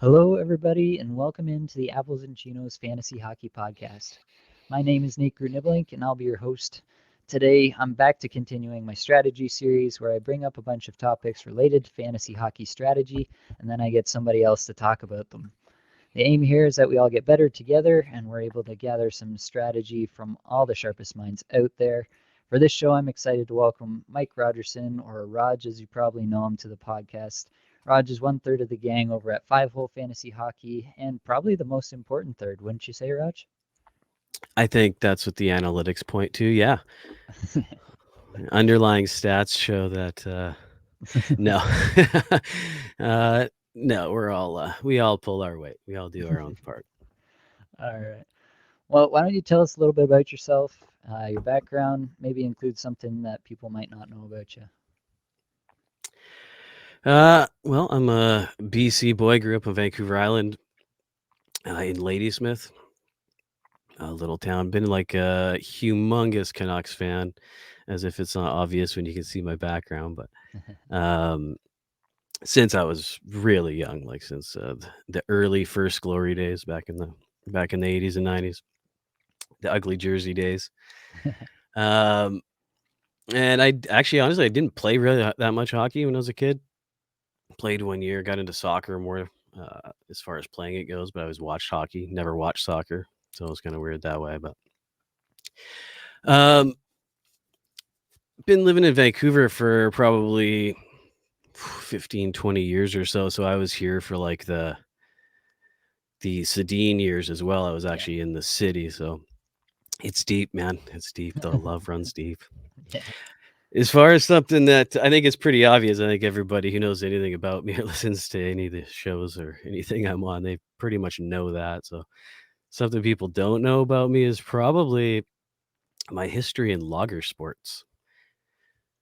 Hello, everybody, and welcome into the Apples and Chinos Fantasy Hockey Podcast. My name is Nate Gruniblink, and I'll be your host. Today, I'm back to continuing my strategy series where I bring up a bunch of topics related to fantasy hockey strategy, and then I get somebody else to talk about them. The aim here is that we all get better together, and we're able to gather some strategy from all the sharpest minds out there. For this show, I'm excited to welcome Mike Rogerson, or Raj as you probably know him, to the podcast. Raj is one third of the gang over at Five Hole Fantasy Hockey, and probably the most important third, wouldn't you say, Raj? I think that's what the analytics point to. Yeah. Underlying stats show that no. No, we all pull our weight. We all do our own part. All right. Well, why don't you tell us a little bit about yourself, your background, maybe include something that people might not know about you. Well, I'm a BC boy, grew up in Vancouver Island, in Ladysmith, a little town. Been like a humongous Canucks fan, as if it's not obvious when you can see my background, but since I was really young, like since the early first glory days back in the 80s and 90s, the ugly jersey days. Um, and I actually, honestly, I didn't play really that much hockey when I was a kid. Played 1 year, got into soccer more as far as playing it goes, but I always watched hockey, never watched soccer. So it was kind of weird that way. But um, been living in Vancouver for probably 15, 20 years or so. So I was here for like the Sedin years as well. I was Yeah. actually in the city. So it's deep, man. It's deep. The love runs deep. Yeah. As far as something that I think is pretty obvious, I think everybody who knows anything about me or listens to any of the shows or anything I'm on, they pretty much know that. So something people don't know about me is probably my history in logger sports.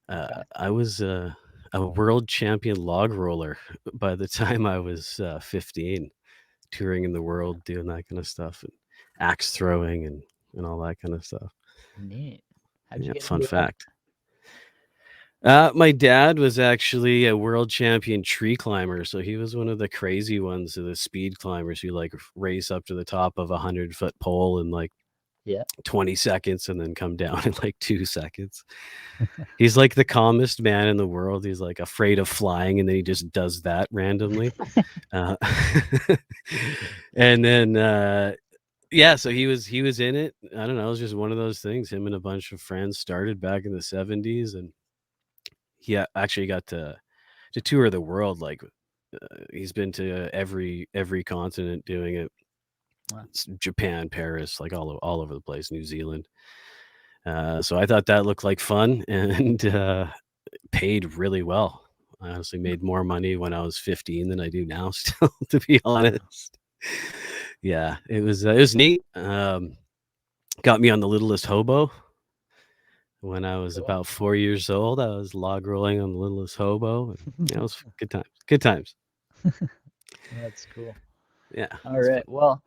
Okay. I was a world champion log roller by the time I was 15, touring in the world, doing that kind of stuff, and axe throwing and all that kind of stuff. Neat. How'd you Yeah, get fun into that? fact. My dad was actually a world champion tree climber, so he was one of the crazy ones, of the speed climbers who like race up to the top of 100-foot pole in like Yeah. 20 seconds and then come down in like 2 seconds. He's like the calmest man in the world. He's like afraid of flying, and then he just does that randomly. Uh, and then yeah, so he was in it. I don't know. It was just one of those things. Him and a bunch of friends started back in the 70s, and he actually got to tour the world. Like he's been to every continent doing it. Wow. Japan, Paris, like all over the place, New Zealand. So I thought that looked like fun and paid really well. I honestly made more money when I was 15 than I do now, still, to be Wow. honest. Yeah, it was neat. Got me on the Littlest Hobo when I was Cool. about 4 years old. I was log rolling on the Littlest Hobo. And, it was good times. Good times. That's cool. Yeah, All it's fun. right. Well,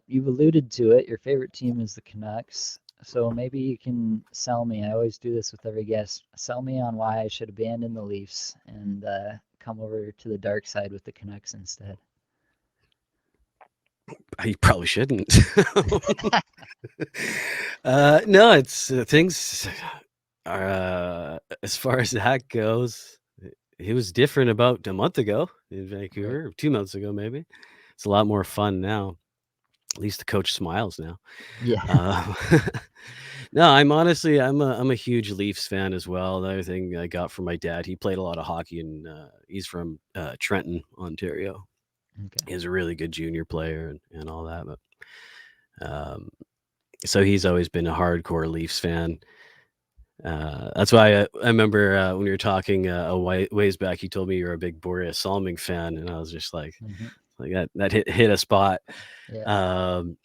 you've alluded to it. Your favorite team is the Canucks. So maybe you can sell me. I always do this with every guest. Sell me on why I should abandon the Leafs and come over to the dark side with the Canucks instead. I probably shouldn't. No, it's things are as far as that goes. It was different about a month ago in Right. Vancouver, 2 months ago maybe. It's a lot more fun now. At least the coach smiles now. Yeah. Uh, no, I'm a huge Leafs fan as well. The other thing I got from my dad, he played a lot of hockey, and he's from Trenton, Ontario. Okay. He's a really good junior player and all that. But so he's always been a hardcore Leafs fan. That's why I remember when we were talking ways back, you told me you're a big Boreas Salming fan, and I was just Hmm. like that hit a spot. Yeah. Um,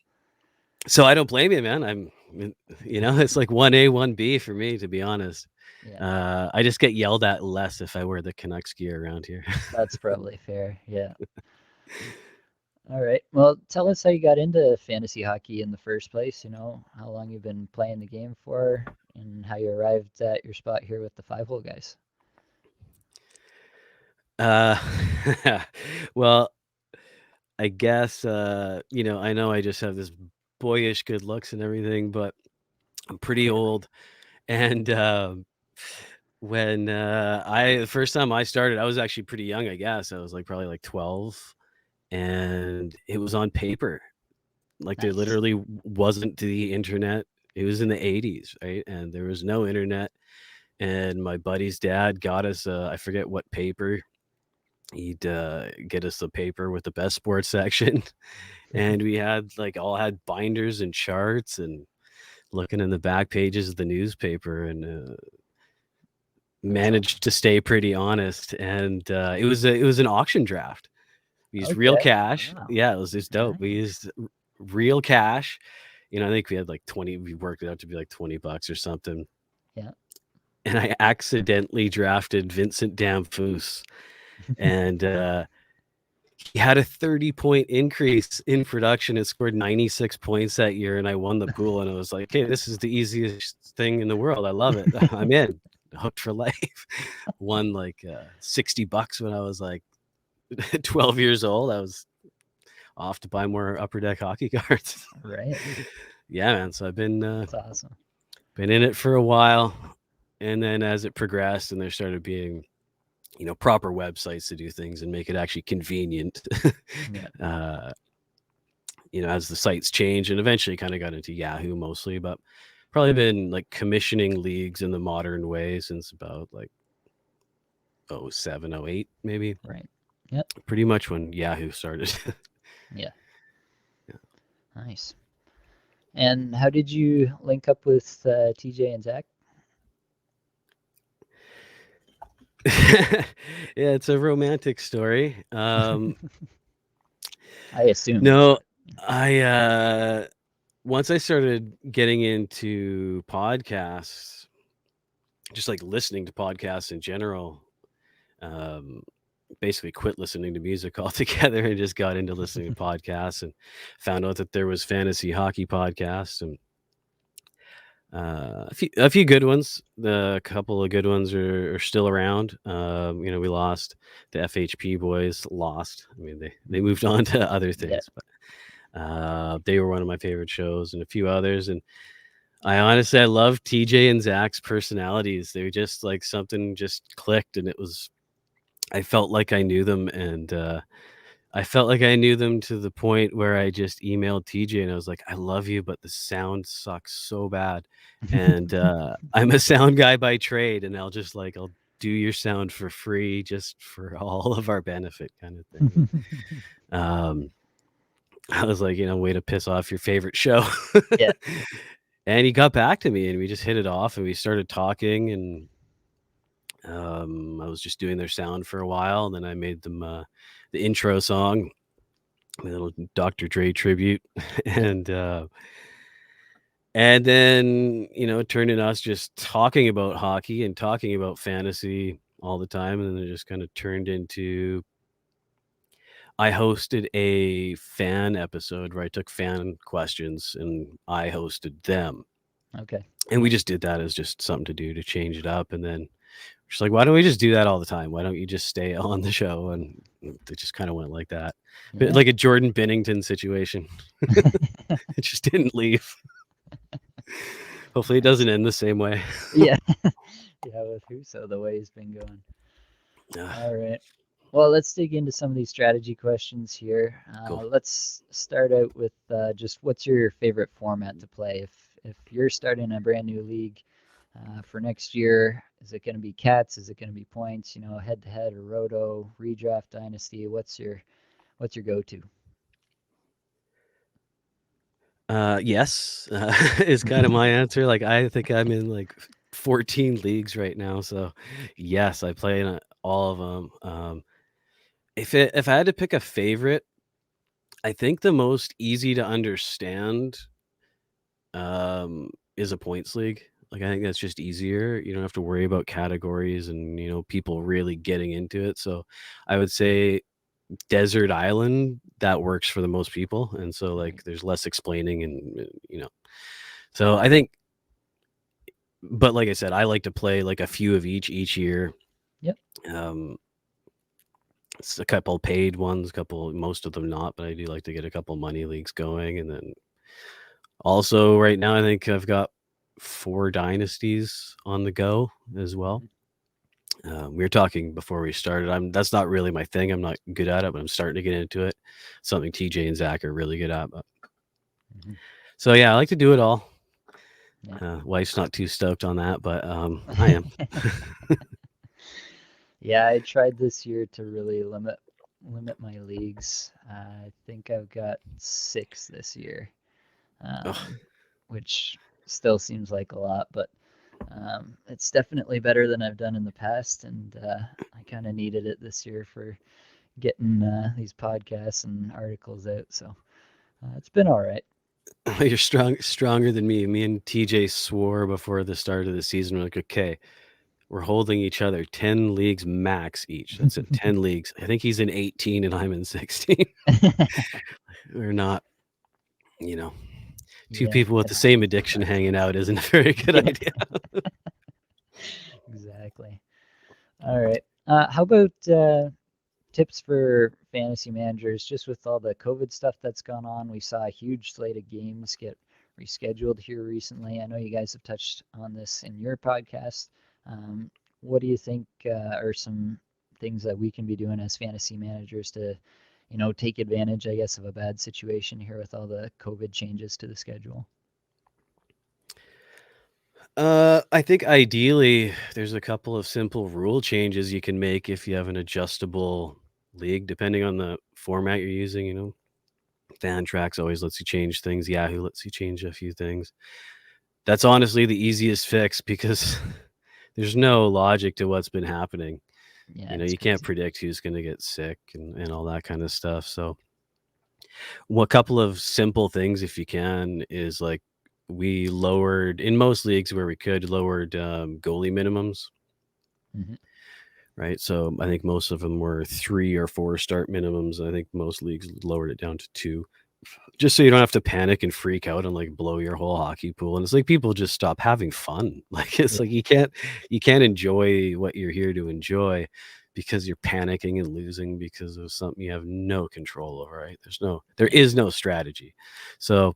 so I don't blame you, man. It's like 1A, 1B for me, to be honest. Yeah. I just get yelled at less if I wear the Canucks gear around here. That's probably fair. Yeah. All right. Well, tell us how you got into fantasy hockey in the first place. How long you've been playing the game for, and how you arrived at your spot here with the Five Hole guys. Uh, well, I guess, I know I just have this boyish good looks and everything, but I'm pretty Clearly. old. And when the first time I started, I was actually pretty young, I guess. I was like probably like 12, and it was on paper. Like there Nice. literally wasn't the internet. It was in the 80s, right? And there was no internet. And my buddy's dad got us, I forget what paper. He'd get us the paper with the best sports section. And we had like all had binders and charts and looking in the back pages of the newspaper, and That's awesome. managed to stay pretty honest. And it was an auction draft. We used real Okay. cash. Wow. Yeah, it was just dope. We Nice. used real cash. I think we had like 20, we worked it out to be like $20 or something. Yeah. And I accidentally drafted Vincent Damphousse. And he had a 30-point increase in production and scored 96 points that year. And I won the pool. And I was like, hey, this is the easiest thing in the world. I love it. I'm in. Hooked for life. Won like $60 when I was like 12 years old. I was off to buy more Upper Deck hockey cards. Right. Yeah, man. So I've That's awesome. been in it for a while. And then as it progressed and there started being, proper websites to do things and make it actually convenient, Yeah. as the sites change, and eventually kind of got into Yahoo mostly, but probably been like commissioning leagues in the modern way since about like 07, 08, maybe. Right. Yep. Pretty much when Yahoo started. Yeah. Nice. And how did you link up with TJ and Zach? Yeah, it's a romantic story. I assumed. No, But I once I started getting into podcasts, just like listening to podcasts in general, um, basically quit listening to music altogether and just got into listening to podcasts and found out that there was fantasy hockey podcasts, and a few good ones. A couple of good ones are still around. We lost the FHP boys. Lost. I mean, they moved on to other yeah. things, but they were one of my favorite shows, and a few others. And I honestly, I love TJ and Zach's personalities. They were just like something just clicked, and I felt like I knew them, and I felt like I knew them to the point where I just emailed TJ and I was like, I love you, but the sound sucks so bad. And I'm a sound guy by trade, and I'll do your sound for free just for all of our benefit kind of thing. I was like, way to piss off your favorite show. Yeah. And he got back to me and we just hit it off and we started talking, and I was just doing their sound for a while, and then I made them the intro song, my little Dr. Dre tribute, Yeah. and then it turned into us just talking about hockey and talking about fantasy all the time, and then it just kind of turned into I hosted a fan episode where I took fan questions and I hosted them, Okay. and we just did that as just something to do to change it up, and then she's like, why don't we just do that all the time? Why don't you just stay on the show? And it just kind of went like that. But Yeah. like a Jordan Bennington situation. It just didn't leave. Hopefully it doesn't end the same way. Yeah. Yeah. With Huso, the way he's been going. All right. Well, let's dig into some of these strategy questions here. Cool. Let's start out with just what's your favorite format to play? If you're starting a brand new league for next year, is it going to be cats? Is it going to be points? Head to head or roto, redraft, dynasty? What's your go-to? Yes, is kind of my answer. Like, I think I'm in like 14 leagues right now. So yes, I play in all of them. If I had to pick a favorite, I think the most easy to understand is a points league. Like, I think that's just easier. You don't have to worry about categories and people really getting into it. So I would say desert island, that works for the most people, and so Right. like there's less explaining, and so I think, but like I said, I like to play like a few of each year. Yep. um It's a couple paid ones, most of them not, but I do like to get a couple money leagues going. And then also right now, I think I've got 4 dynasties on the go as well. Hmm. We were talking before we started. That's not really my thing. I'm not good at it, but I'm starting to get into it. Something TJ and Zach are really good at. But, Hmm. so yeah, I like to do it all. Yeah. Wife's not too stoked on that, but I am. Yeah, I tried this year to really limit my leagues. I think I've got 6 this year, Ugh. um, which still seems like a lot, but it's definitely better than I've done in the past, and I kind of needed it this year for getting these podcasts and articles out. So it's been all right. You're stronger than me. Me and TJ swore before the start of the season. We're like, okay, we're holding each other 10 leagues max each. That's it, 10 leagues. I think he's in 18 and I'm in 16. We're not, you know, two Yeah, people with it the same happens addiction sometimes. hanging out isn't a very good Yeah, idea. exactly. All right. How about tips for fantasy managers? Just with all the COVID stuff that's gone on, we saw a huge slate of games get rescheduled here recently. I know you guys have touched on this in your podcast. Um, what do you think are some things that we can be doing as fantasy managers to, take advantage, I guess, of a bad situation here with all the COVID changes to the schedule? I think ideally there's a couple of simple rule changes you can make if you have an adjustable league, depending on the format you're using. Fantrax always lets you change things. Yahoo lets you change a few things. That's honestly the easiest fix because there's no logic to what's been happening. Yeah, it's You can't crazy. predict who's going to get sick and all that kind of stuff. So, a couple of simple things, if you can, is like we lowered in most leagues where we could lowered goalie minimums, Hmm. right? So I think most of them were 3 or 4 start minimums. I think most leagues lowered it down to 2, just so you don't have to panic and freak out and like blow your whole hockey pool. And it's like people just stop having fun. Like it's like Yeah. you can't enjoy what you're here to enjoy because you're panicking and losing because of something you have no control over, right? There Yeah. is no strategy. So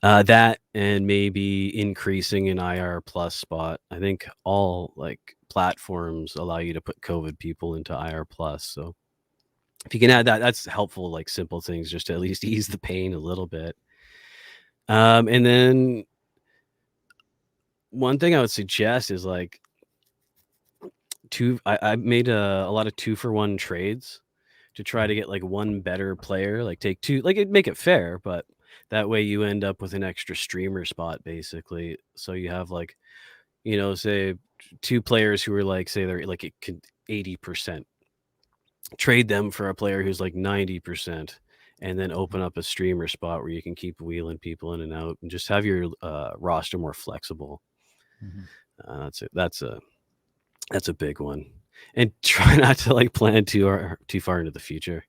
that and maybe increasing an IR plus spot. I think all like platforms allow you to put COVID people into IR plus. So if you can add that, that's helpful, like simple things just to at least ease the pain a little bit. And then one thing I would suggest is like I made a lot of 2-for-1 trades to try to Mhm. get like one better player, like take two, like it make it fair, but that way you end up with an extra streamer spot basically. So you have like, say 2 players who are like, say they're like 80%, trade them for a player who's like 90%, and then open Mhm. up a streamer spot where you can keep wheeling people in and out and just have your roster more flexible. Mhm. That's a big one. And try not to like plan too far into the future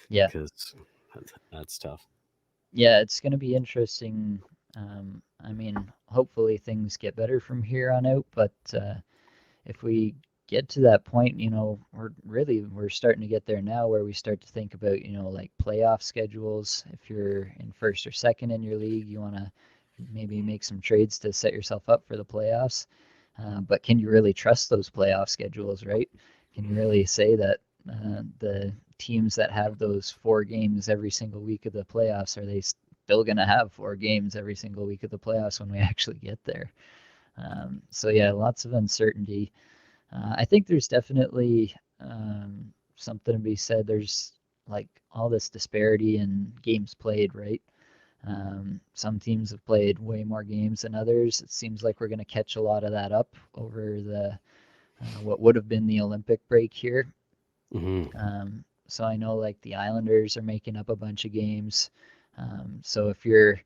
Yeah. because that's tough. Yeah, it's going to be interesting. I mean, hopefully things get better from here on out, but if we get to that point, we're starting to get there now where we start to think about, like playoff schedules. If you're in first or second in your league, you want to maybe make some trades to set yourself up for the playoffs. But can you really trust those playoff schedules, right? Can you really say that the teams that have those 4 games every single week of the playoffs, are they still going to have 4 games every single week of the playoffs when we actually get there? So yeah, lots of uncertainty. I think there's definitely something to be said. There's like all this disparity in games played, right? Some teams have played way more games than others. It seems like we're going to catch a lot of that up over the what would have been the Olympic break here. Hmm. So I know like the Islanders are making up a bunch of games. So if you're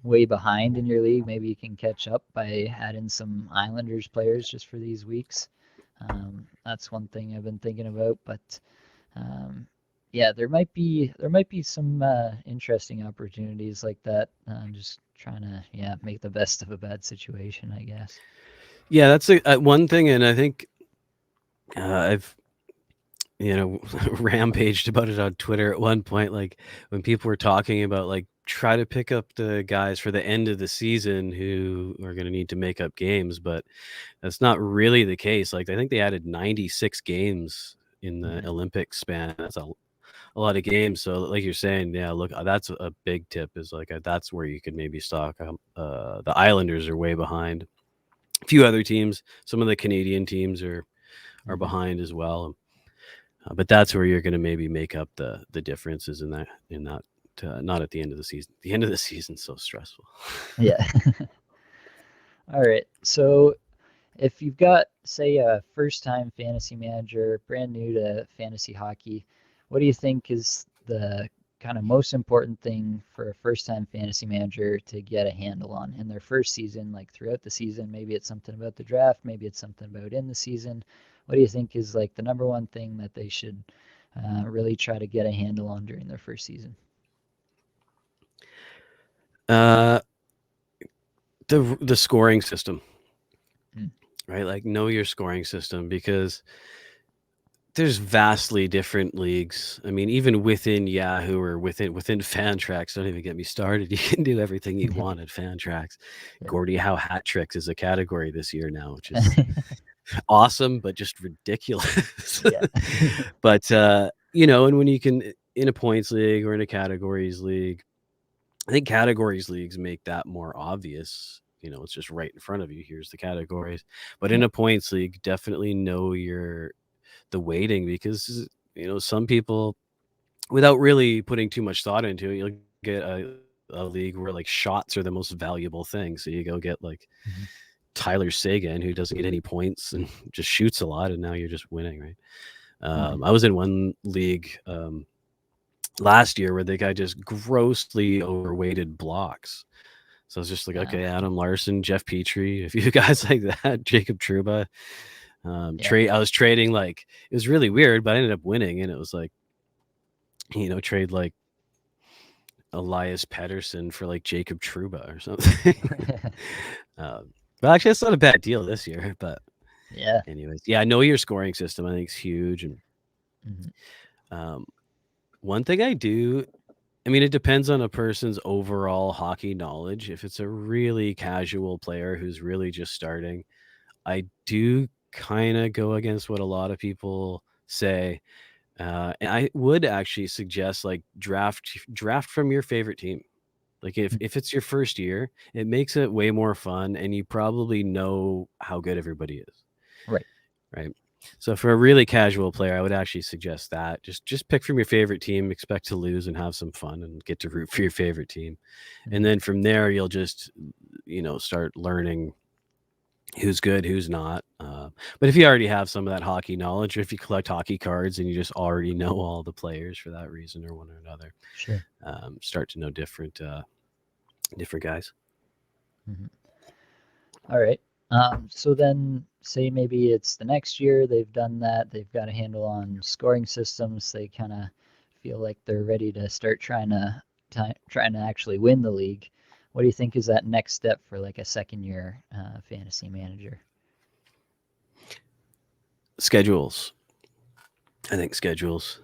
way behind in your league, maybe you can catch up by adding some Islanders players just for these weeks. That's one thing I've been thinking about, but um, yeah, there might be some interesting opportunities like that. Just trying to make the best of a bad situation, I guess. Yeah, that's one thing, and I think I've rampaged about it on Twitter at one point. Like when people were talking about like try to pick up the guys for the end of the season who are going to need to make up games, but that's not really the case. Like I think they added 96 games in the Mhm. Olympic span. That's a lot of games. So like you're saying, yeah, look, that's a big tip is like that's where you could maybe stock. The Islanders are way behind. A few other teams, some of the Canadian teams are Mhm. behind as well. But that's where you're going to maybe make up the differences in that. Not at the end of the season. The end of the season's so stressful. Yeah. All right. So if you've got, say, a first-time fantasy manager, brand new to fantasy hockey, what do you think is the kind of most important thing for a first-time fantasy manager to get a handle on in their first season, like throughout the season? Maybe it's something about the draft, maybe it's something about in the season. What do you think is like the number one thing that they should really try to get a handle on during their first season? Uh, the scoring system, Mm. right? Like know your scoring system because there's vastly different leagues. I mean, even within Yahoo or within Fantrax, don't even get me started. You can do everything you want at Fantrax. Yeah. Gordie Howe hat tricks is a category this year now, which is awesome, but just ridiculous. Yeah. But and when you can in a points league or in a categories league, I think categories leagues make that more obvious. It's just right in front of you. Here's the categories. But in Yeah. a points league, definitely know the weighting because some people without really putting too much thought into it, you'll get a league where like shots are the most valuable thing. So you go get like Mhm. Tyler Seguin who doesn't get any points and just shoots a lot, and now you're just winning, right? Mhm. I was in one league last year where the guy just grossly overweighted blocks. So I was just like, Wow. okay, Adam Larson, Jeff Petrie, a few guys like that, Jacob Truba. Yeah. Trade. I was trading like it was really weird, but I ended up winning, and it was like trade like Elias Pettersson for like Jacob Truba or something. Well, actually, that's not a bad deal this year. But Yeah. anyways, yeah, I know your scoring system. I think is huge, and Mhm. um, one thing I do. I mean, it depends on a person's overall hockey knowledge. If it's a really casual player who's really just starting, I do kind of go against what a lot of people say. And I would actually suggest like draft from your favorite team. Like Mm. if it's your first year, it makes it way more fun, and you probably know how good everybody is, Right. right? So for a really casual player, I would actually suggest that just pick from your favorite team, expect to lose, and have some fun, and get to root for your favorite team, and Mhm. then from there you'll just start learning who's good, who's not. But if you already have some of that hockey knowledge, or if you collect hockey cards and you just already know all the players for that reason or one or another, Sure. start to know different guys. Mhm. All right. So then, say maybe it's the next year, they've done that, they've got a handle on scoring systems, they kind of feel like they're ready to start trying to actually win the league. What do you think is that next step for like a second year fantasy manager? Schedules. I think schedules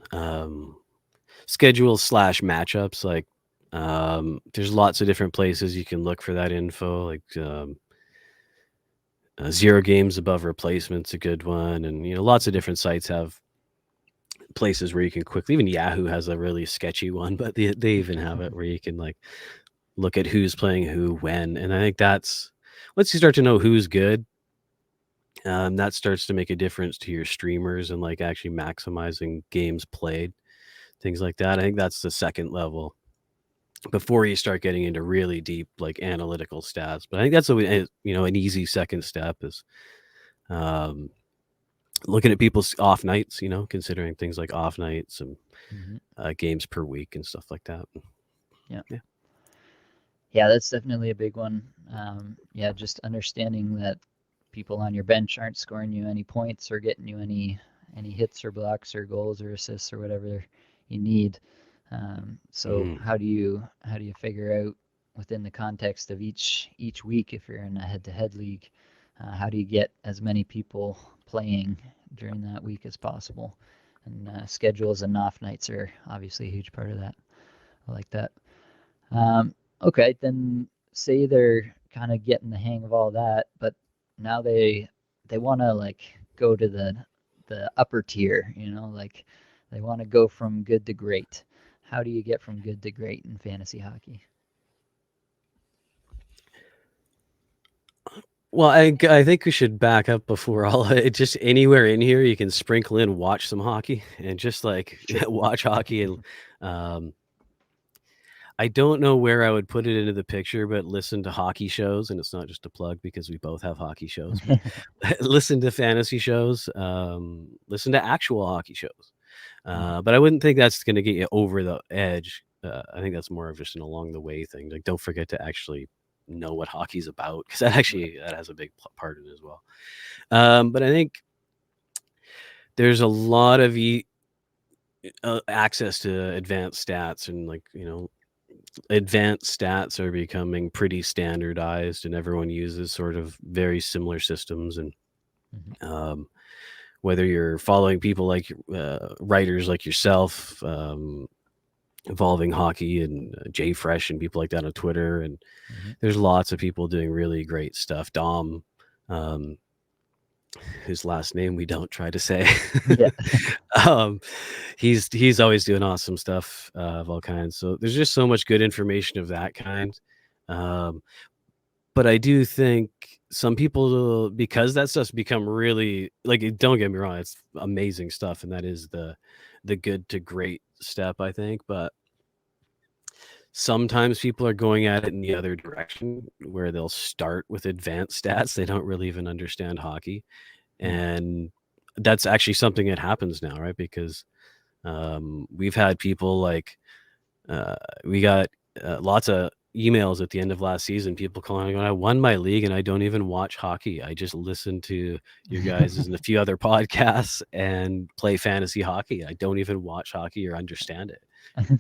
slash matchups. Like, there's lots of different places you can look for that info. Like, zero games above replacement's a good one, and lots of different sites have places where you can quickly. Even Yahoo has a really sketchy one, but they even have it where you can like look at who's playing who when. And I think that's once you start to know who's good, that starts to make a difference to your streamers and like actually maximizing games played, things like that. I think that's the second level before you start getting into really deep like analytical stats. But I think that's an easy second step is um, looking at people's off nights. Considering things like off nights and Hmm. games per week and stuff like that. Yeah. Yeah. Yeah, that's definitely a big one. Yeah, just understanding that people on your bench aren't scoring you any points or getting you any hits or blocks or goals or assists or whatever you need. So Hmm. how do you figure out within the context of each week if you're in a head-to-head league, how do you get as many people playing during that week as possible? And schedules and off nights are obviously a huge part of that. I like that. Um, okay, then say they're kind of getting the hang of all that, but now they want to like go to the upper tier, like they want to go from good to great. How do you get from good to great in fantasy hockey? Well, I think we should back up before all just anywhere in here you can sprinkle in watch some hockey and just like Sure. watch hockey and um I don't know where I would put it into the picture, but listen to hockey shows, and it's not just a plug because we both have hockey shows, but listen to fantasy shows, listen to actual hockey shows. Mhm. But I wouldn't think that's gonna get you over the edge. I think that's more of just an along the way thing. Like, don't forget to actually know what hockey's about because Right. that has a big part in it as well. But I think there's a lot of access to advanced stats and like advanced stats are becoming pretty standardized and everyone uses sort of very similar systems and Mhm. um, whether you're following people like writers like yourself involving hockey and Jay Fresh and people like that on Twitter and Mhm. there's lots of people doing really great stuff. Dom, um, whose last name we don't try to say, Yeah. um, he's always doing awesome stuff of all kinds. So there's just so much good information of that kind. Um, But I do think some people because that stuff's become really like, don't get me wrong, it's amazing stuff, and that is the good to great step, I think, but sometimes people are going at it in the other direction where they'll start with advanced stats, they don't really even understand hockey, Mm. and that's actually something that happens now, right? Because, we've had people like uh, we got lots of emails at the end of last season, people calling, going, I won my league and I don't even watch hockey. I just listen to your guys and a few other podcasts and play fantasy hockey. I don't even watch hockey or understand it.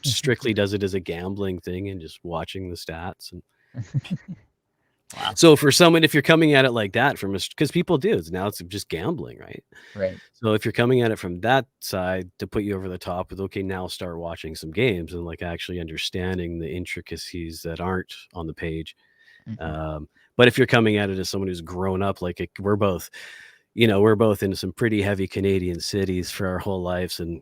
Strictly does it as a gambling thing and just watching the stats. And Wow. so for someone, if you're coming at it like that from because people do, now it's just gambling, right? Right. So if you're coming at it from that side to put you over the top with, okay, now start watching some games and like actually understanding the intricacies that aren't on the page. Mhm. Um, but if you're coming at it as someone who's grown up, like we're both in some pretty heavy Canadian cities for our whole lives. And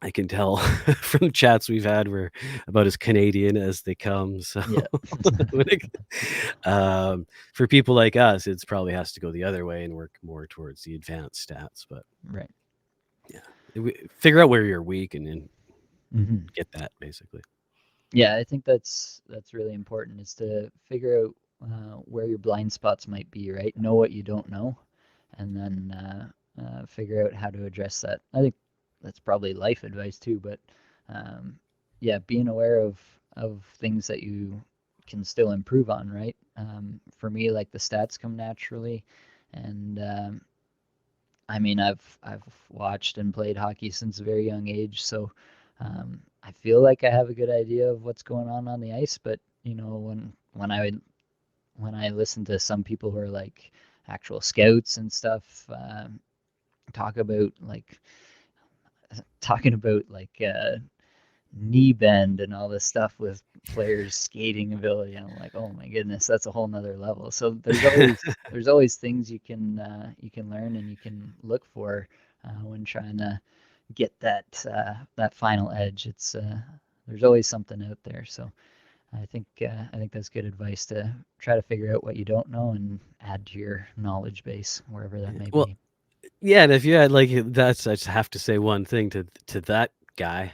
I can tell from chats we've had, we're about as Canadian as they come. So Yeah. when for people like us, it's probably has to go the other way and work more towards the advanced stats. But Right. yeah, figure out where you're weak and then Mhm. get that basically. Yeah, I think that's really important is to figure out where your blind spots might be, right? Know what you don't know, and then figure out how to address that. I think that's probably life advice too, but um, yeah, being aware of things that you can still improve on, right? For me, like the stats come naturally, and I mean, I've watched and played hockey since a very young age, so I feel like I have a good idea of what's going on the ice. But when I listen to some people who are like actual scouts and stuff talk about like talking about like knee bend and all this stuff with players' skating ability. I'm like, oh my goodness, that's a whole nother level. So there's always things you can learn and you can look for when trying to get that final edge. It's there's always something out there. So I think that's good advice to try to figure out what you don't know and add to your knowledge base wherever that may Well, be. yeah, and if you had like that's I just have to say one thing to that guy.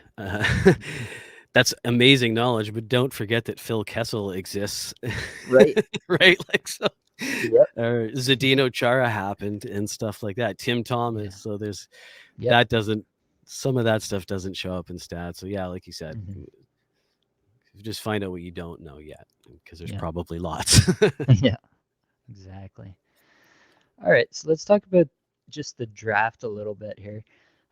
That's amazing knowledge, but don't forget that Phil Kessel exists, Right. right? Like so, Yep. or Zdeno Chara happened and stuff like that. Tim Thomas. Yeah. So there's Yep. that doesn't some of that stuff doesn't show up in stats. So yeah, like you said, Hmm. just find out what you don't know yet because there's Yeah. probably lots. Yeah. Exactly. All right, so let's talk about just the draft a little bit here.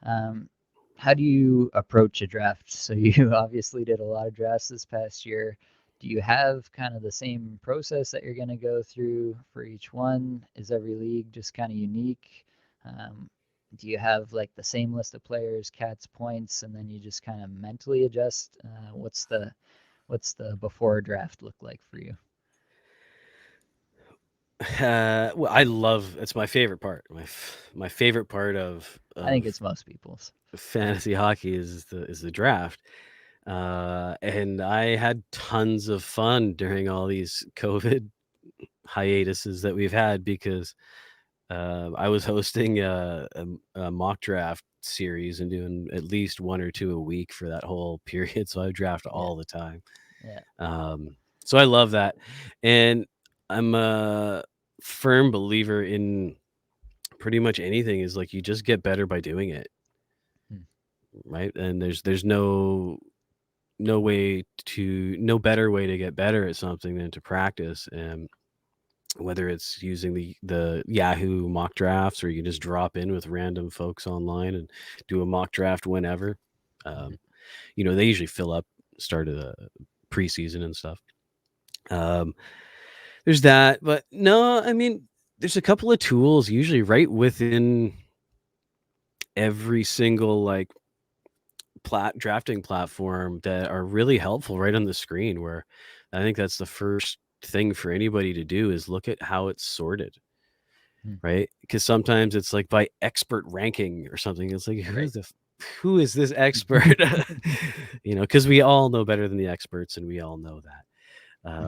Um, how do you approach a draft? So you obviously did a lot of drafts this past year. Do you have kind of the same process that you're going to go through for each one? Is every league just kind of unique? Um, do you have like the same list of players, cats, points, and then you just kind of mentally adjust? What's the before draft look like for you? Well, I love it's my favorite part. My favorite part I think of it's most people's. fantasy hockey is the draft. And I had tons of fun during all these COVID hiatuses that we've had because I was hosting a mock draft series and doing at least one or two a week for that whole period. So I draft Yeah, all the time. yeah. Um, so I love that. And I'm a firm believer in pretty much anything is like you just get better by doing it, Hmm. right? And there's no better way to get better at something than to practice. And whether it's using the Yahoo mock drafts or you can just drop in with random folks online and do a mock draft whenever. Mhm. Um, they usually fill up start of the preseason and stuff. Um, there's that, but no, I mean, there's a couple of tools usually right within every single like drafting platform that are really helpful right on the screen. Where I think that's the first thing for anybody to do is look at how it's sorted, Hmm. right? Because sometimes it's like by expert ranking or something. It's like Right. who is this expert? Because we all know better than the experts, and we all know that.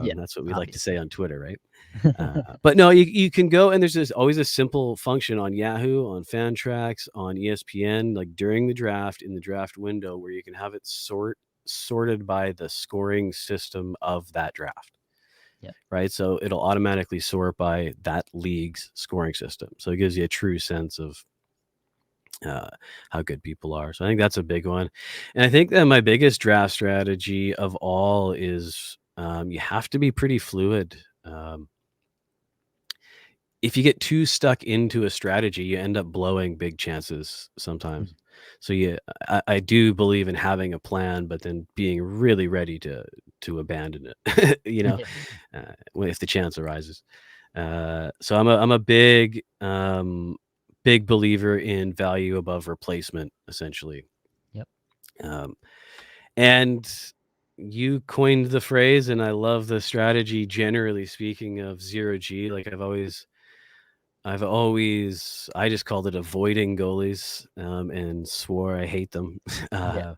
Yeah, That's what we like to say obviously. on Twitter, right? But no, you can go and there's always a simple function on Yahoo, on Fantrax, on ESPN, like during the draft in the draft window where you can have it sorted by the scoring system of that draft, Yeah, right? So it'll automatically sort by that league's scoring system. So it gives you a true sense of uh, how good people are. So I think that's a big one. And I think that my biggest draft strategy of all is you have to be pretty fluid. If you get too stuck into a strategy, you end up blowing big chances sometimes. mhm. So yeah, I do believe in having a plan, but then being really ready to abandon it. Yeah, If the chance arises. So I'm a big believer in value above replacement, essentially. yep, Um, and you coined the phrase, and I love the strategy. Generally speaking, of ZeroG, like I just called it avoiding goalies, and swore I hate them. yeah, Uh,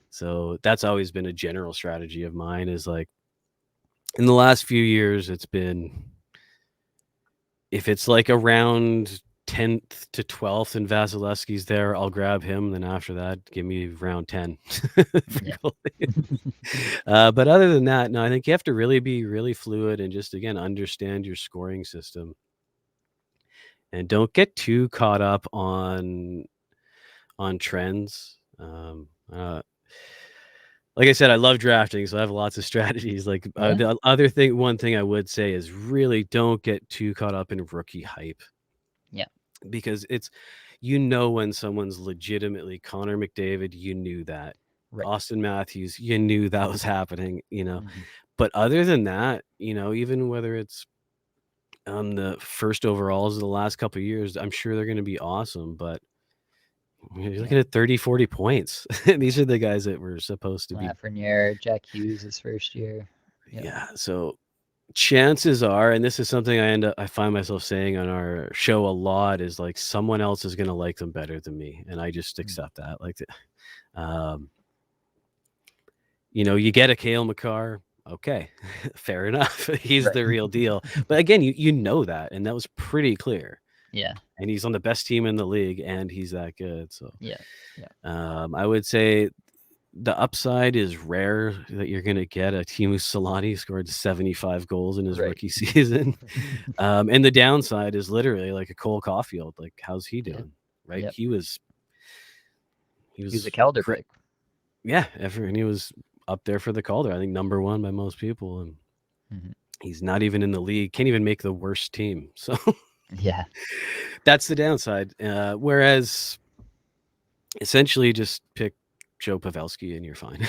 so that's always been a general strategy of mine is like in the last few years, it's been if it's like around 10th to 12th and Vasilevsky's there, I'll grab him. Then after that, give me round 10 for yeah, goalie. But other than that, no, I think you have to really be really fluid and just again understand your scoring system and don't get too caught up on trends. Like I said, I love drafting, so I have lots of strategies. Like yeah, one thing I would say is really don't get too caught up in rookie hype yeah. because when someone's legitimately Connor McDavid, you knew that. Right. Austin Matthews, you knew that was happening. Hmm. But other than that, even whether it's the first overalls of the last couple of years, I'm sure they're going to be awesome. But you're Yeah. looking at 30, 40 points. These are the guys that were supposed to be. Lafreniere, Jack Hughes his first year. Yep. Yeah. So chances are, and this is something I find myself saying on our show a lot, is like someone else is going to like them better than me, and I just Mm. accept that. Like, um, you get a Kale McCarr. Okay, fair enough. He's Right. the real deal. But again, you know that, and that was pretty clear. Yeah. And he's on the best team in the league, and he's that good. So, Yeah. Yeah. I would say the upside is rare that you're going to get a Teemu Solani scored 75 goals in his Right. rookie season. And the downside is literally like a Cole Caulfield. Like, how's he Yeah. doing? Right? Yep. He He was a was Calder great. pick. Yeah, and he was up there for the Calder. I think number one by most people, and Hmm. he's not even in the league. Can't even make the worst team. So Yeah. that's the downside. Whereas essentially, just pick Joe Pavelski and you're fine.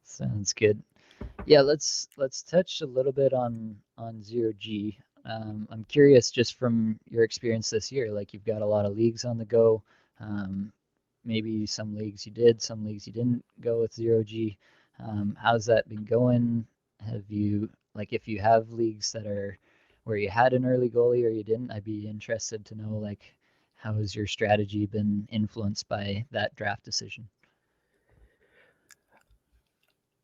Sounds good. Yeah, let's touch a little bit on ZeroG. I'm curious just from your experience this year, like you've got a lot of leagues on the go. Um, Maybe some leagues you did, some leagues you didn't go with ZeroG. How's that been going? Have you, like, if you have leagues that are where you had an early goalie or you didn't, I'd be interested to know, like, how has your strategy been influenced by that draft decision?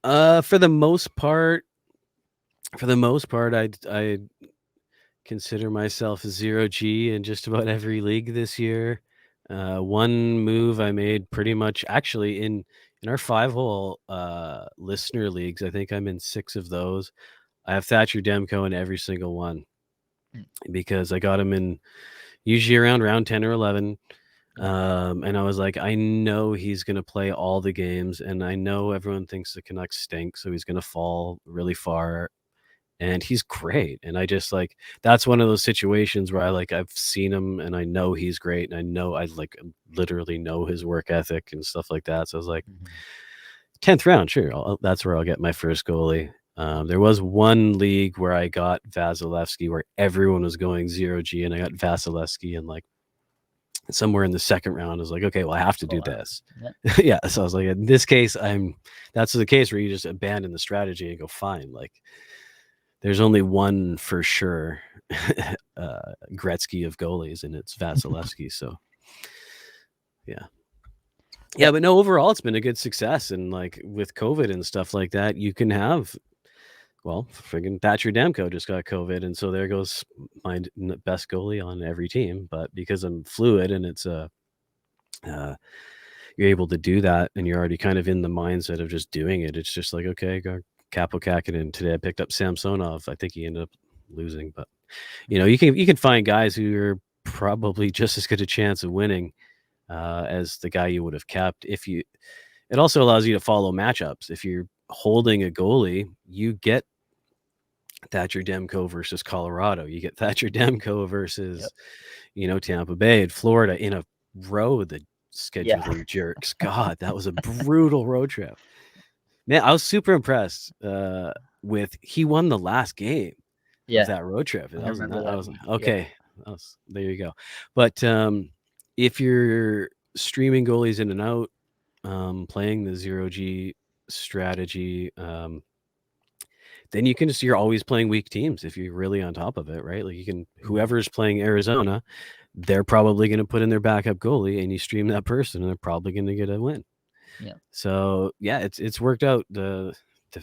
For the most part, I consider myself a zero G in just about every league this year. One move I made pretty much actually in our 5-hole listener leagues. I think I'm in 6 of those. I have Thatcher Demko in every single one Mm. because I got him in usually around round 10 or 11. Yep. And I was like, I know he's going to play all the games, and I know everyone thinks the Canucks stink, so he's going to fall really far. And he's great. And I just like, that's one of those situations where I've seen him and I know he's great. And I know I like literally know his work ethic and stuff like that. So I was like, Mhm. 10th round, sure. That's where I'll get my first goalie. There was one league where I got Vasilevsky where everyone was going zero G, and I got Vasilevsky and like somewhere in the second round. I was like, okay, well, I have to Oh, do wow. this. Yep. Yeah. So I was like, in this case, that's the case where you just abandon the strategy and go, fine. Like, there's only one for sure Gretzky of goalies, and it's Vasilevsky. So, yeah. Yeah, Yep. but no, overall, it's been a good success. And like with COVID and stuff like that, you can have, well, friggin' Thatcher Demko just got COVID. And so there goes my best goalie on every team. But because I'm fluid and it's you're able to do that and you're already kind of in the mindset of just doing it, it's just like, okay, go Capo Kakinen. Today I picked up Samsonov. I think he ended up losing, but Mhm. you can find guys who are probably just as good a chance of winning as the guy you would have kept if you. It also allows you to follow matchups. If you're holding a goalie, you get Thatcher Demko versus Colorado. You get Thatcher Demko Yep. versus Tampa Bay and Florida in a row. The Yeah. scheduling jerks. God, that was a brutal road trip. Man, I was super impressed with he won the last game of Yeah. that road trip. I That was remember not, I that was week. Yep. okay. There you go. But if you're streaming goalies in and out, playing the zero G strategy, then you're always playing weak teams if you're really on top of it, right? Like Mhm. whoever's playing Arizona, they're probably going to put in their backup goalie, and you stream that person, and they're probably going to get a win. Yep. So yeah, it's worked out. The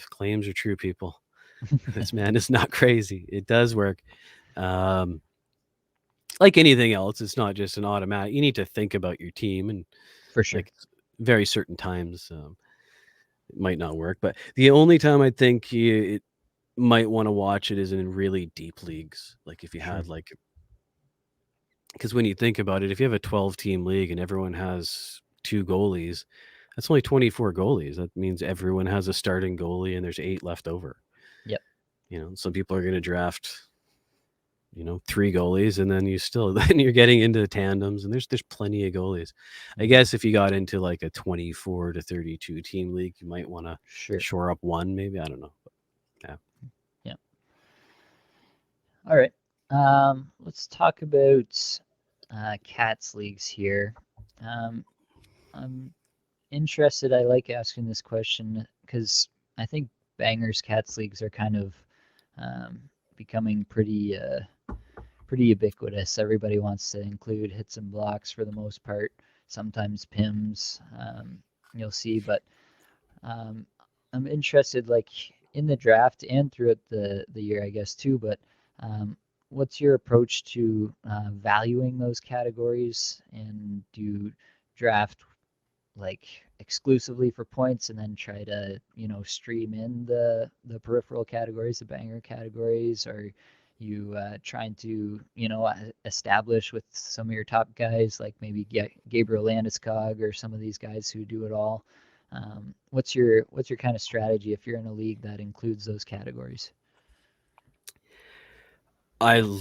claims are true, people. This man is not crazy. It does work. Um, like anything else, it's not just an automatic. You need to think about your team, and For sure. like very certain times it might not work. But the only time I think you might want to watch it is in really deep leagues. Like if you Sure. had like, because when you think about it, if you have a 12-team league and everyone has 2 goalies, that's only 24 goalies. That means everyone has a starting goalie and there's 8 left over. Yep. Some people are going to draft 3 goalies, and then then you're getting into tandems, and there's plenty of goalies. I Mhm. guess if you got into like a 24 to 32 team league, you might want to Sure. shore up one, maybe. I don't know. But, yeah. Yeah. All right. Let's talk about cats leagues here. Um, I'm interested. I like asking this question because I think bangers cats leagues are kind of um, becoming pretty ubiquitous. Everybody wants to include hits and blocks for the most part. Sometimes pims, you'll see, but um, I'm interested, like in the draft and throughout the year, I guess too. But what's your approach to valuing those categories? And do you draft like exclusively for points and then try to stream in the peripheral categories, the banger categories? Or you trying to establish with some of your top guys like maybe Gabriel Landeskog or some of these guys who do it all? What's your kind of strategy if you're in a league that includes those categories? I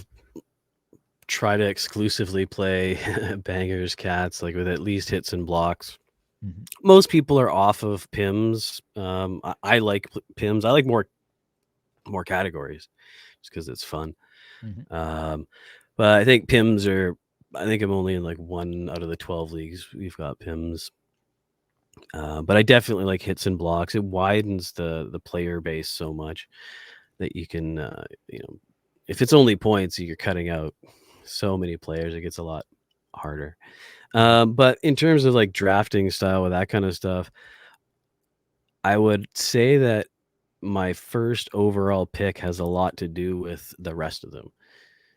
try to exclusively play bangers cats, like with at least hits and blocks. Hmm. Most people are off of pims. I like pims. I like more categories just because it's fun. Hmm. Um, but I think PIMs are. I think I'm only in like one out of the 12 leagues we've got PIMs. But I definitely like hits and blocks. It widens the player base so much that you can, if it's only points, you're cutting out so many players. It gets a lot harder. But in terms of like drafting style with that kind of stuff, I would say that my first overall pick has a lot to do with the rest of them,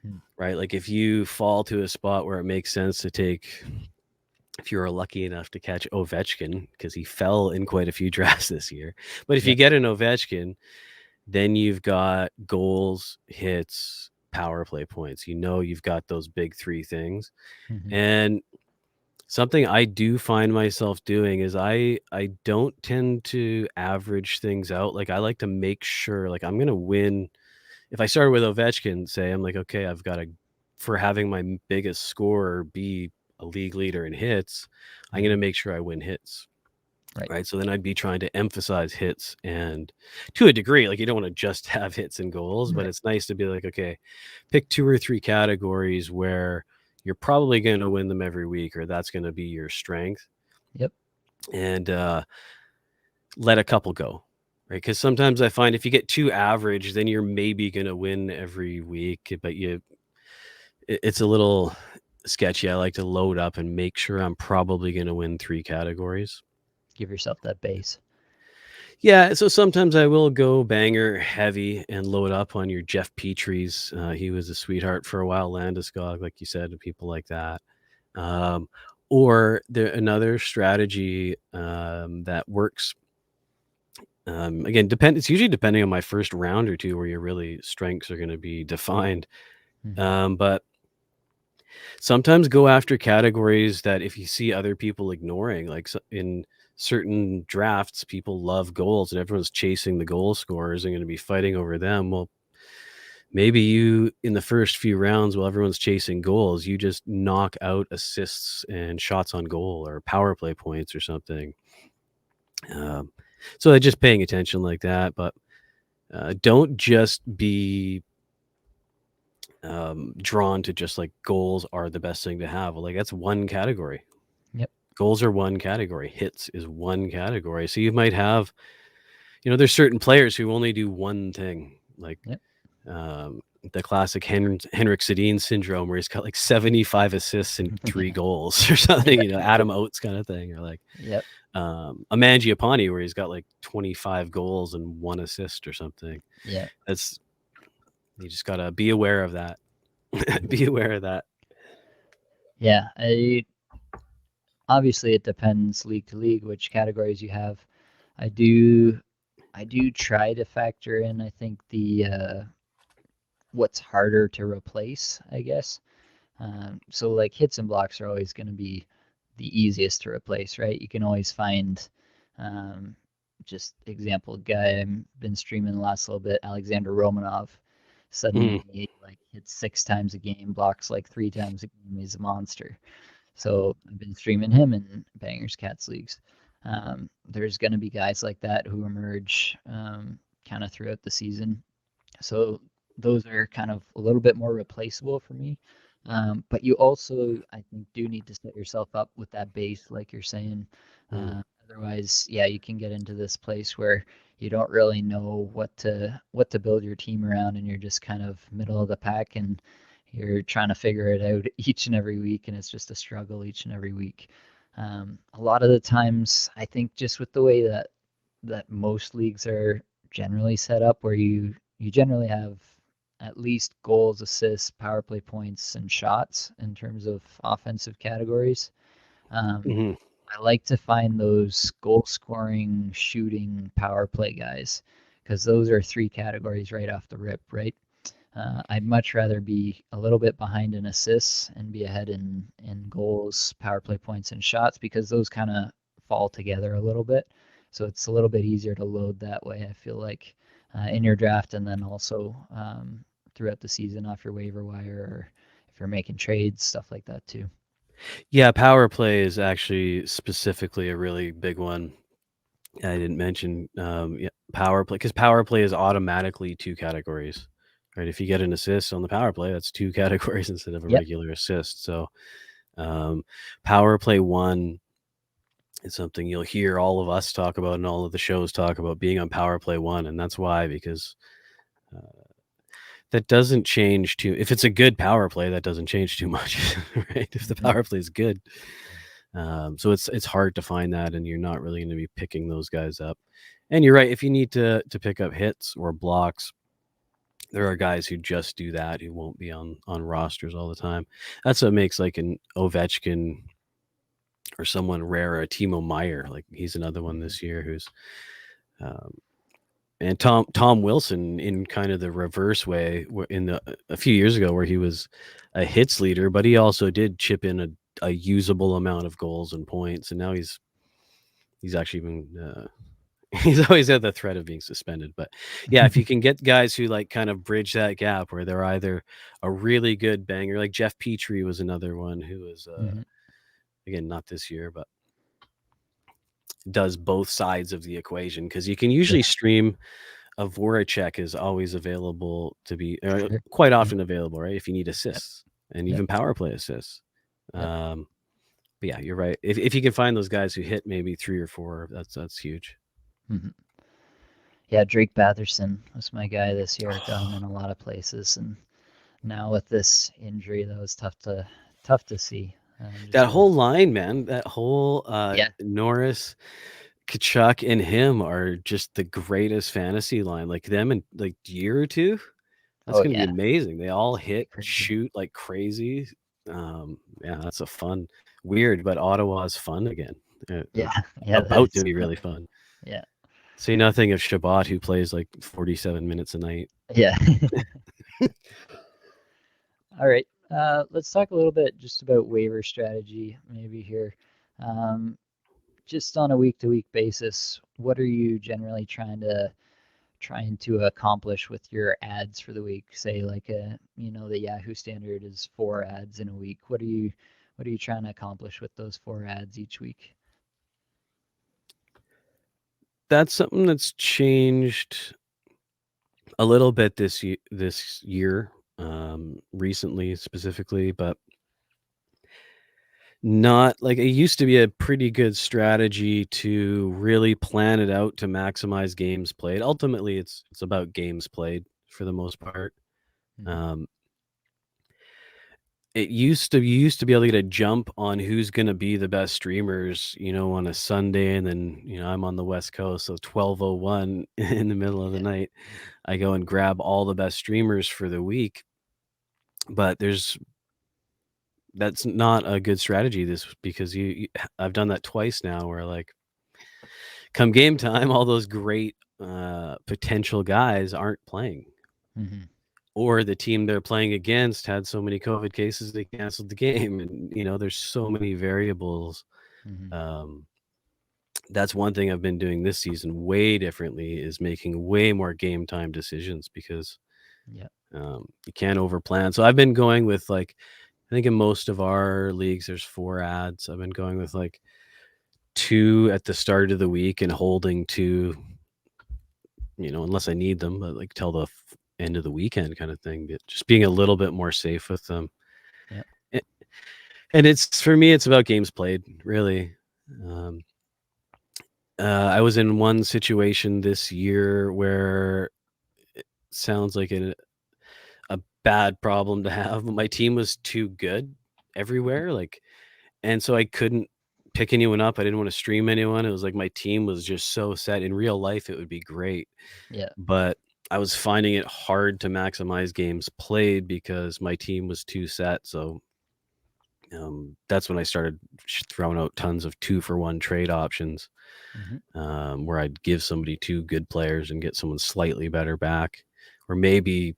Hmm. right? Like if you fall to a spot where it makes sense to take, if you were lucky enough to catch Ovechkin, because he fell in quite a few drafts this year, but if you Yep. get an Ovechkin, then you've got goals, hits, power play points. You've got those big three things. Hmm. And something I do find myself doing is I don't tend to average things out. Like I like to make sure like I'm gonna win. If I started with Ovechkin, say I'm like, okay, I've got to for having my biggest scorer be a league leader in hits, I'm gonna Hmm. make sure I win hits. Right. Right. So then I'd be trying to emphasize hits and to a degree, like you don't want to just have hits and goals, but Right. it's nice to be like, okay, pick two or three categories where you're probably going to win them every week, or that's going to be your strength, Yep. and let a couple go. Right. Because sometimes I find if you get too average, then you're maybe going to win every week, but it's a little sketchy. I like to load up and make sure I'm probably going to win three categories. Give yourself that base. Yeah, so sometimes I will go banger heavy and load up on your Jeff Petries. He was a sweetheart for a while, Landeskog, like you said, and people like that. Um, or another strategy that works. Again, it's usually depending on my first round or two where your really strengths are going to be defined. Hmm. But sometimes go after categories that if you see other people ignoring, like in certain drafts, people love goals and everyone's chasing the goal scorers and going to be fighting over them. Well, maybe you in the first few rounds, while everyone's chasing goals, you just knock out assists and shots on goal or power play points or something. Um, so just paying attention like that, but don't just be drawn to just like goals are the best thing to have. Like that's one category. Yep. Goals are one category. Hits is one category. So you might have, there's certain players who only do one thing, like Yep. um, the classic Henrik Sedin syndrome, where he's got like 75 assists and three Yeah. goals or something. Yeah. Adam Oates kind of thing, or like Yep. a Mangiapane, where he's got like 25 goals and one assist or something. Yeah. That's You just gotta be aware of that. Mhm. Be aware of that. Yeah. Obviously, it depends league to league which categories you have. I do. I do try to factor in. I think the what's harder to replace. I guess. So like hits and blocks are always going to be the easiest to replace, right? You can always find, um, just example guy I've been streaming the last little bit, Alexander Romanov. Mhm. Suddenly, like hits 6 times a game, blocks like 3 times a game. He's a monster. So I've been streaming him in Bangers Cats leagues. There's going to be guys like that who emerge kind of throughout the season, so those are kind of a little bit more replaceable for me. But you also, I think, do need to set yourself up with that base, like you're saying. Mhm. Otherwise, yeah, you can get into this place where you don't really know what to build your team around, and you're just kind of middle of the pack, and you're trying to figure it out each and every week, and it's just a struggle each and every week. A lot of the times, I think, just with the way that most leagues are generally set up, where you generally have at least goals, assists, power play points, and shots in terms of offensive categories. Um, Mhm. I like to find those goal scoring, shooting, power play guys, because those are three categories right off the rip, right? I'd much rather be a little bit behind in assists and be ahead in goals, power play points, and shots, because those kind of fall together a little bit. So it's a little bit easier to load that way, I feel like, in your draft, and then also throughout the season off your waiver wire, or if you're making trades, stuff like that too. Yeah, power play is actually specifically a really big one. I didn't mention, yeah, power play, because power play is automatically two categories. right? If you get an assist on the power play, that's 2 categories instead of a Yep. regular assist. So, um, power play 1 is something you'll hear all of us talk about and all of the shows talk about being on power play 1, and that's why, because uh, that doesn't change too if it's a good power play, that doesn't change too much, right? If the Hmm. power play is good. So it's hard to find that, and you're not really going to be picking those guys up. And you're right, if you need to pick up hits or blocks, there are guys who just do that who won't be on rosters all the time. That's what makes like an Ovechkin or someone rare, a Timo Meyer. Like he's another one Hmm. this year who's um, and Tom Wilson in kind of the reverse way in a few years ago where he was a hits leader, but he also did chip in a usable amount of goals and points, and now he's actually been he's always had the threat of being suspended. But yeah, if you can get guys who like kind of bridge that gap where they're either a really good banger, like Jeff Petrie was another one who was Hmm. again not this year, but does both sides of the equation, because you can usually Yeah. stream a Voracek is always available to be Sure. quite Yeah. often available, right? If you need Yep. assists and Yep. even power play assists. Yep. Um, but yeah, you're right. If you can find those guys who hit maybe 3 or 4, that's huge. Hmm. Yeah, Drake Batherson was my guy this year. Got him in a lot of places, and now with this injury, that was tough to see. Just That with whole line, man, that whole yeah. Norris, Kachuk, and him are just the greatest fantasy line. Like them in like year or two, that's Oh gonna be yeah, amazing. They all it's gonna be hit, crazy. shoot like crazy. Yeah, that's a fun, weird, but Ottawa's fun again. Or Yeah, yeah, that about to is be really fun. fun. Yeah, Say nothing of Shabbat, who plays like 47 minutes a night. yeah. All right. Let's talk a little bit just about waiver strategy, maybe here. Um, just on a week-to-week basis, what are you generally trying to accomplish with your ads for the week? Say like the Yahoo standard is 4 ads in a week. What are you trying to accomplish with those 4 ads each week? That's something that's changed a little bit this year, recently specifically, but not like it used to be a pretty good strategy to really plan it out to maximize games played. Ultimately, it's about games played for the most part. Hmm. Um, it used to you used to be able to get a jump on who's going to be the best streamers, on a Sunday, and then I'm on the West Coast, so 12:01 in the middle of the Yeah. night, I go and grab all the best streamers for the week. But that's not a good strategy this because I've done that twice now where like come game time, all those great potential guys aren't playing, Hmm. or the team they're playing against had so many COVID cases they canceled the game, and there's so many variables. Hmm. Um, that's one thing I've been doing this season way differently, is making way more game time decisions, because Yeah. you can't overplan. So I've been going with like, I think in most of our leagues there's 4 ads. I've been going with like 2 at the start of the week and holding 2, unless I need them, but like till the end of the weekend kind of thing. But just being a little bit more safe with them. Yeah. A- And it's for me, it's about games played, really. Um, I was in one situation this year where it sounds like a bad problem to have, but my team was too good Mhm. everywhere. Like, and so I couldn't pick anyone up. I didn't want to stream anyone. It was like my team was just so set. In real life, it would be great, Yeah. but I was finding it hard to maximize games played because my team was too set. So that's when I started throwing out tons of 2-for-1 trade options, Hmm. where I'd give somebody 2 good players and get someone slightly better back. Or maybe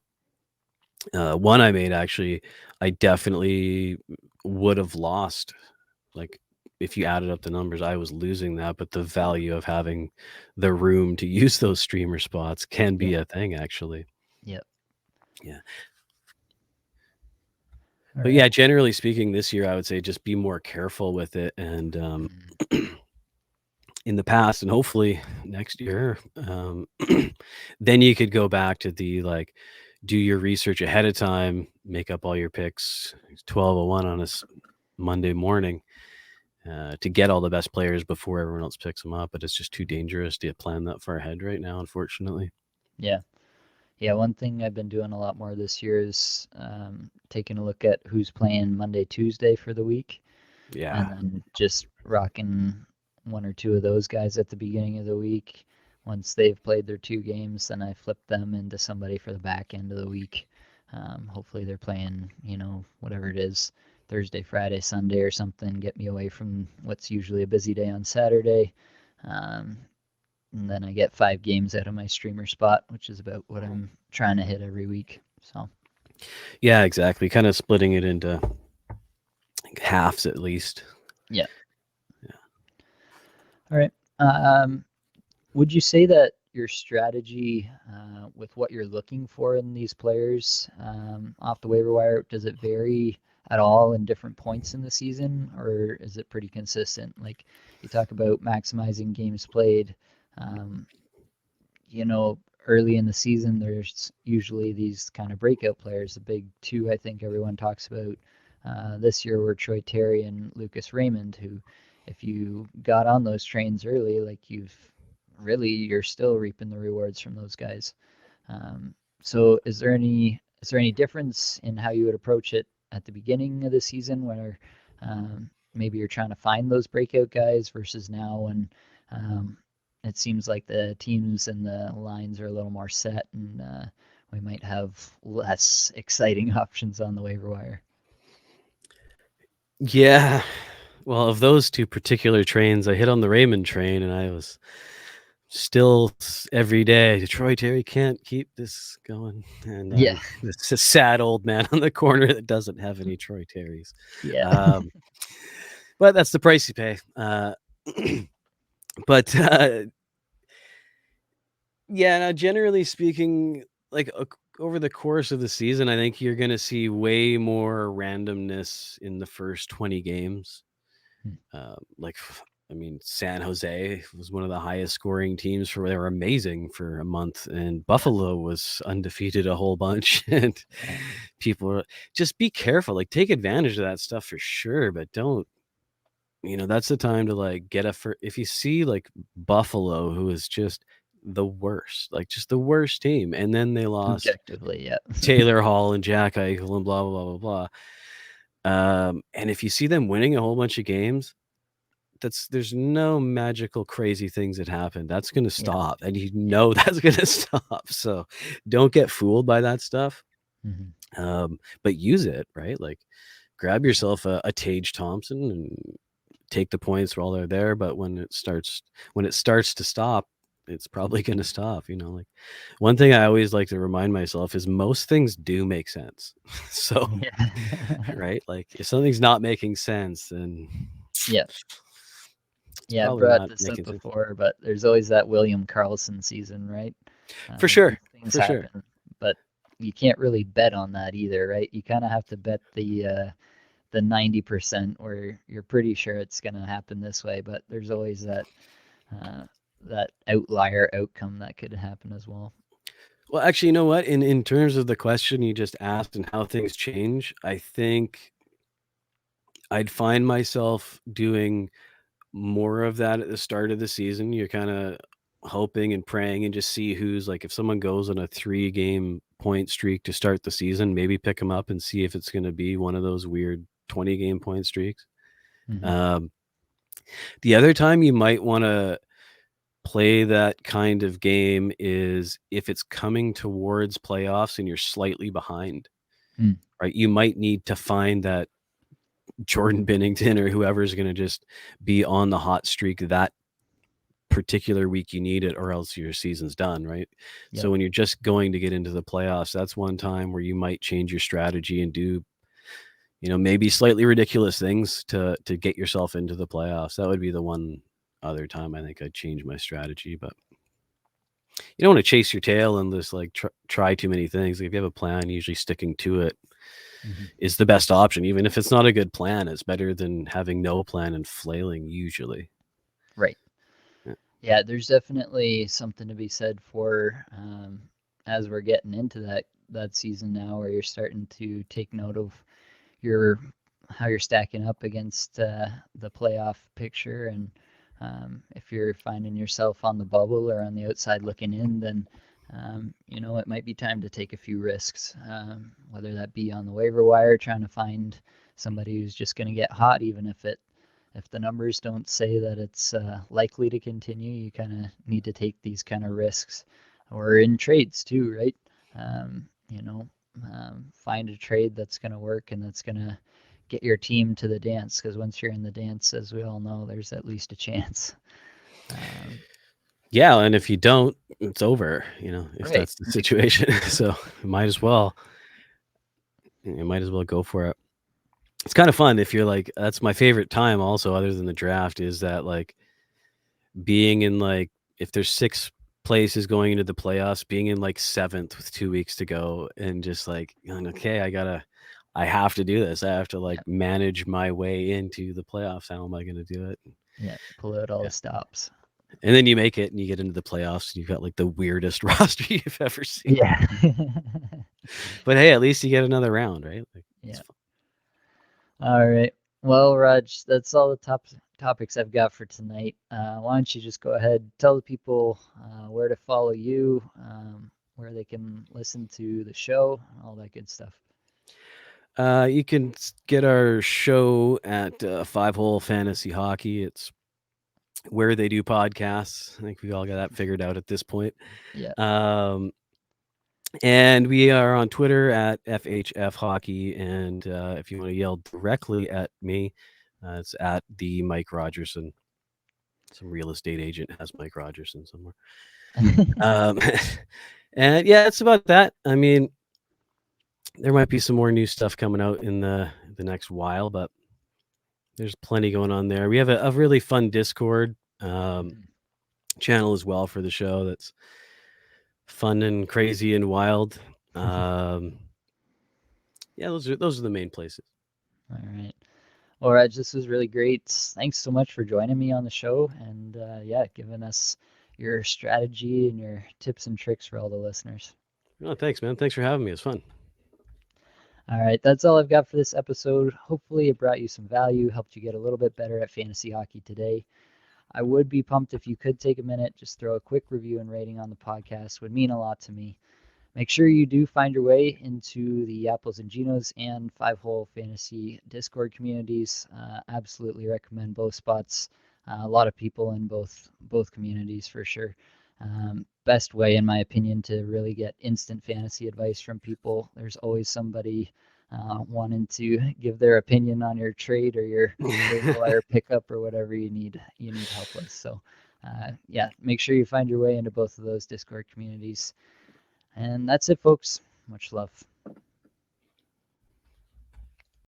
one I made, actually, I definitely would have lost. Like, if you added up the numbers, I was losing that, but the value of having the room to use those streamer spots can Yeah. be a thing, actually. Yeah. Yeah. All But right. yeah, generally speaking, this year I would say just be more careful with it. And Mhm. in the past, and hopefully next year, then you could go back to the like do your research ahead of time, make up all your picks 12:01 on a Monday morning to get all the best players before everyone else picks them up. But it's just too dangerous to plan that far ahead right now, unfortunately. Yeah. Yeah, one thing I've been doing a lot more this year is taking a look at who's playing Monday, Tuesday for the week, and Yeah. then just rocking one or two of those guys at the beginning of the week. Once they've played their two games, then I flip them into somebody for the back end of the week. Hopefully, they're playing, whatever it is, Thursday, Friday, Sunday, or something. Get me away from what's usually a busy day on Saturday. Um, and then I get 5 games out of my streamer spot, which is about what I'm trying to hit every week. So Yeah, exactly. Kind of splitting it into halves at least. yeah. Yeah. All right. Would you say that your strategy with what you're looking for in these players off the waiver wire, does it vary at all in different points in the season, or is it pretty consistent? Like you talk about maximizing games played. Um, you know, early in the season, there's usually these kind of breakout players. The big two I think everyone talks about this year were Troy Terry and Lucas Raymond, who, if you got on those trains early, like you're still reaping the rewards from those guys. So is there any difference in how you would approach it at the beginning of the season, where maybe you're trying to find those breakout guys versus now when um, it seems like the teams and the lines are a little more set, and we might have less exciting options on the waiver wire? Yeah. Well, of those two particular trains, I hit on the Raymond train, and I was still every day. Troy Terry can't keep this going, and Yeah, it's a sad old man on the corner that doesn't have any Troy Terrys. yeah, Um, but that's the price you pay. But yeah, now generally speaking, like over the course of the season, I think you're going to see way more randomness in the first 20 games. Like, I mean, San Jose was one of the highest scoring teams they were amazing for a month, and yeah, Buffalo was undefeated a whole bunch. And yeah, people just be careful, like take advantage of that stuff for sure, but don't. That's the time to like get if you see like Buffalo, who is just the worst, like just the worst team, and then they lost objectively, yeah, Taylor Hall and Jack Eichel and blah blah blah blah blah. And if you see them winning a whole bunch of games, there's no magical crazy things that happen. That's going to yeah, stop, and yeah. that's going to stop. So don't get fooled by that stuff. Hmm. But use it, right? Like grab yourself a Tage Thompson and take the points while they're there. But when it starts to stop, it's probably going to stop. Like one thing I always like to remind myself is most things do make sense. So, Yeah. right? Like if something's not making sense, then Yeah. it's Yeah, I probably brought not this up making sense. before, but there's always that William Karlsson season, right? For sure. These things For sure. happen, but you can't really bet on that either, right? You kind of have to bet the 90% where you're pretty sure it's going to happen this way, but there's always uh, that outlier outcome that could happen as well. Well, actually, you know what? In terms of the question you just asked and how things change, I think I'd find myself doing more of that at the start of the season. You're kind of hoping and praying and just see who's like if someone goes on a 3-game point streak to start the season, maybe pick them up and see if it's going to be one of those weird 20-game point streaks. Hmm. Um, the other time you might want to play that kind of game is if it's coming towards playoffs and you're slightly behind, Mm, right? You might need to find that Jordan Binnington or whoever's going to just be on the hot streak that particular week you need it, or else your season's done, right? yep. So when you're just going to get into the playoffs, that's one time where you might change your strategy and do, maybe slightly ridiculous things to get yourself into the playoffs. That would be the one other time I think I'd change my strategy, but you don't want to chase your tail and just like try too many things. Like if you have a plan, usually sticking to it Hmm. is the best option. Even if it's not a good plan, it's better than having no plan and flailing usually. Right. Yeah. Yeah, there's definitely something to be said for as we're getting into that that season now where you're starting to take note of your how you're stacking up against the playoff picture, and if you're finding yourself on the bubble or on the outside looking in, then it might be time to take a few risks, whether that be on the waiver wire trying to find somebody who's just going to get hot, even if the numbers don't say that it's likely to continue. You kind of need to take these kind of risks, or in trades too, right? Um, you know, find a trade that's going to work and that's going to get your team to the dance. Because once you're in the dance, as we all know, there's at least a chance. Um, Yeah, and if you don't, it's over. If right. that's the situation, so you might as well go for it. It's kind of fun if you're like, that's my favorite time. Also, other than the draft, is that like being in like if there's 6 places going into the playoffs, being in like 7th with 2 weeks to go, and just like going, okay, I have to do this. I have to like Yeah. manage my way into the playoffs. How am I going to do it? Yeah. Pull out all Yeah. the stops. And then you make it and you get into the playoffs and you've got like the weirdest roster you've ever seen. Yeah. But hey, at least you get another round, right? Like, Yeah. it's fun. All right. Well, Raj, that's all the topics I've got for tonight. Why don't you just go ahead, tell the people where to follow you, where they can listen to the show, all that good stuff. You can get our show at 5 Hole Fantasy Hockey. It's where they do podcasts. I think we all got that figured out at this point. Yeah. Um, and we are on Twitter at FHF Hockey. And if you want to yell directly at me, it's at the Mike Rogerson. Some real estate agent has Mike Rogerson somewhere. Um, and yeah, it's about that. I mean, there might be some more new stuff coming out in the next while, but there's plenty going on there. We have a really fun Discord channel as well for the show. That's fun and crazy and wild. Yeah, those are the main places. All right. Well, Raj, this was really great. Thanks so much for joining me on the show and giving us your strategy and your tips and tricks for all the listeners. Oh, thanks, man. Thanks for having me. It's fun. All right, that's all I've got for this episode. Hopefully, it brought you some value, helped you get a little bit better at fantasy hockey today. I would be pumped if you could take a minute, just throw a quick review and rating on the podcast. Would mean a lot to me. Make sure you do find your way into the Apples and Ginos and 5 Hole Fantasy Discord communities. Absolutely recommend both spots. A lot of people in both communities for sure. Best way, in my opinion, to really get instant fantasy advice from people. There's always somebody wanting to give their opinion on your trade or your waiver wire pickup or whatever you need help with. So, make sure you find your way into both of those Discord communities. And that's it, folks. Much love.